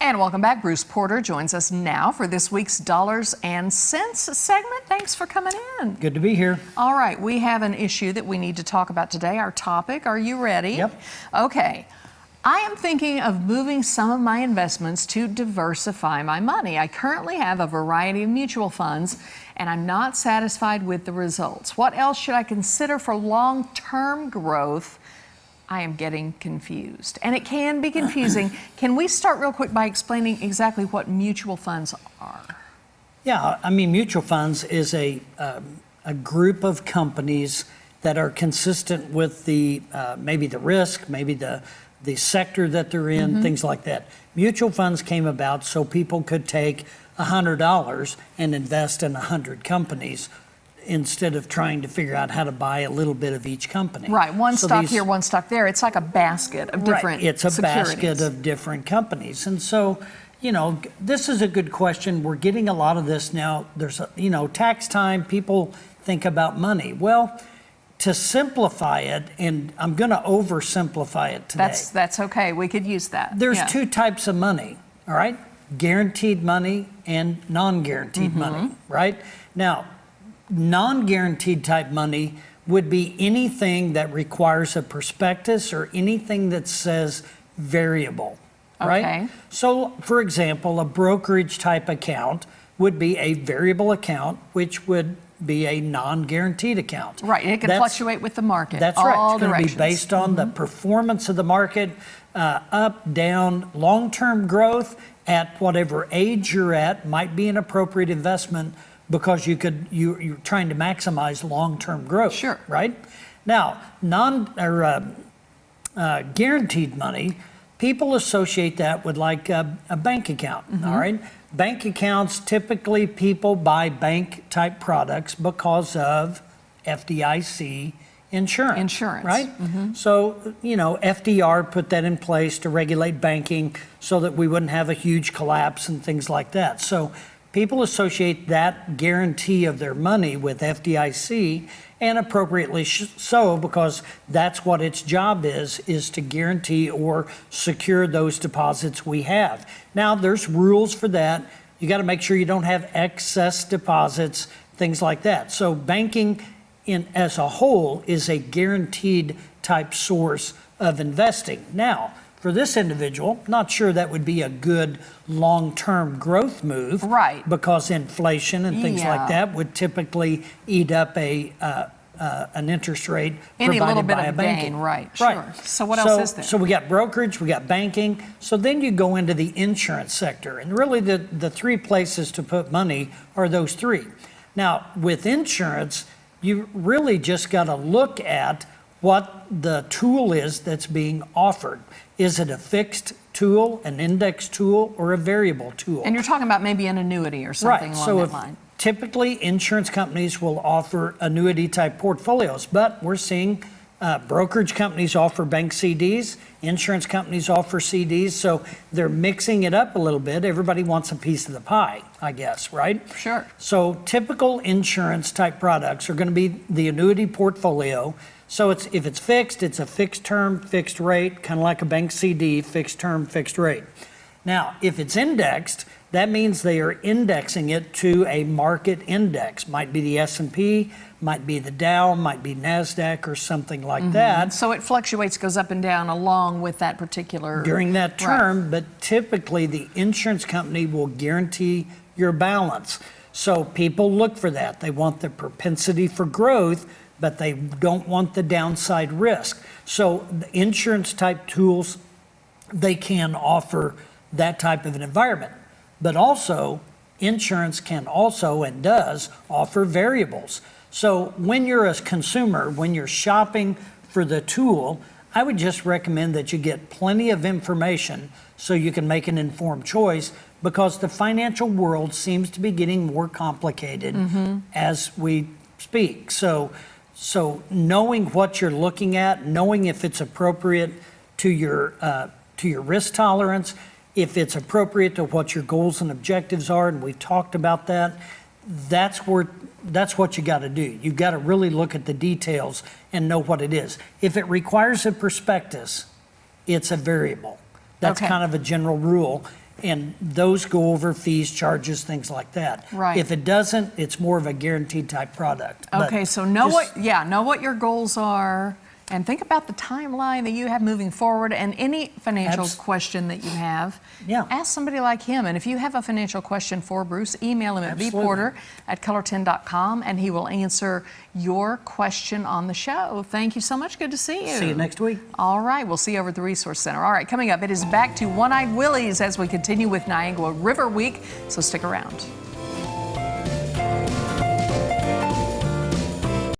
And welcome back. Bruce Porter joins us now for this week's Dollars and Cents segment. Thanks for coming in. Good to be here. All right, we have an issue that we need to talk about today. Our topic, are you ready? Yep. Okay. I am thinking of moving some of my investments to diversify my money. I currently have a variety of mutual funds, and I'm not satisfied with the results. What else should I consider for long-term growth? I am getting confused, and it can be confusing. Can we start real quick by explaining exactly what mutual funds are? Yeah, I mean, mutual funds is a group of companies that are consistent with the maybe the risk, maybe the sector that they're in, things like that. Mutual funds came about so people could take $100 and invest in 100 companies instead of trying to figure out how to buy a little bit of each company. Right, one stock here, one stock there. It's like a basket of different It's a securities. basket of different companies. And so, you know, this is a good question. We're getting a lot of this now. There's, tax time, people think about money. Well, to simplify it, and I'm going to oversimplify it today. That's okay. We could use that. There's two types of money, all right? Guaranteed money and non-guaranteed money, right? Now, non-guaranteed type money would be anything that requires a prospectus or anything that says variable, right? Okay. So, for example, a brokerage type account would be a variable account, which would be a non-guaranteed account. Right, it can fluctuate with the market. That's right. It's going to be based on the performance of the market, up, down, long-term growth at whatever age you're at might be an appropriate investment because you're trying to maximize long-term growth. Sure. Right? Now, guaranteed money, people associate that with like a bank account. All right? Bank accounts, typically people buy bank type products because of FDIC insurance. Right? So, FDR put that in place to regulate banking so that we wouldn't have a huge collapse and things like that. So people associate that guarantee of their money with FDIC, and appropriately so, because that's what its job is to guarantee or secure those deposits we have. Now, there's rules for that. You got to make sure you don't have excess deposits, things like that. So banking as a whole is a guaranteed type source of investing. Now, for this individual, not sure that would be a good long-term growth move. Right. Because inflation and things like that would typically eat up an interest rate Any provided little bit by a of banking. gain, right, sure. So what else is there? So we got brokerage, we got banking. So then you go into the insurance sector. And really the three places to put money are those three. Now, with insurance, you really just got to look at what the tool is that's being offered. Is it a fixed tool, an index tool, or a variable tool? And you're talking about maybe an annuity or something along that line. Typically, insurance companies will offer annuity type portfolios, but we're seeing brokerage companies offer bank CDs, insurance companies offer CDs, so they're mixing it up a little bit. Everybody wants a piece of the pie, I guess, right? Sure. So typical insurance type products are going to be the annuity portfolio. So if it's fixed, it's a fixed term, fixed rate, kind of like a bank CD, fixed term, fixed rate. Now, if it's indexed, that means they are indexing it to a market index. Might be the S&P, might be the Dow, might be NASDAQ or something like that. So it fluctuates, goes up and down along with that particular... During that term, but typically the insurance company will guarantee your balance. So people look for that. They want the propensity for growth, but they don't want the downside risk. So the insurance type tools, they can offer that type of an environment. But also, insurance can also and does offer variables. So when you're a consumer, when you're shopping for the tool, I would just recommend that you get plenty of information so you can make an informed choice, because the financial world seems to be getting more complicated as we speak. So knowing what you're looking at, knowing if it's appropriate to your risk tolerance, if it's appropriate to what your goals and objectives are, and we've talked about that, that's what you got to do. You've got to really look at the details and know what it is. If it requires a prospectus, it's a variable. That's kind of a general rule. And those go over fees, charges, things like that. Right. If it doesn't, it's more of a guaranteed type product. But Okay, so know what your goals are, and think about the timeline that you have moving forward, and any financial question that you have, ask somebody like him. And if you have a financial question for Bruce, email him at bporter@color10.com, and he will answer your question on the show. Thank you so much. Good to see you. See you next week. All right, we'll see you over at the Resource Center. All right, coming up, it is back to One-Eyed Willie's as we continue with Niagara River Week, so stick around.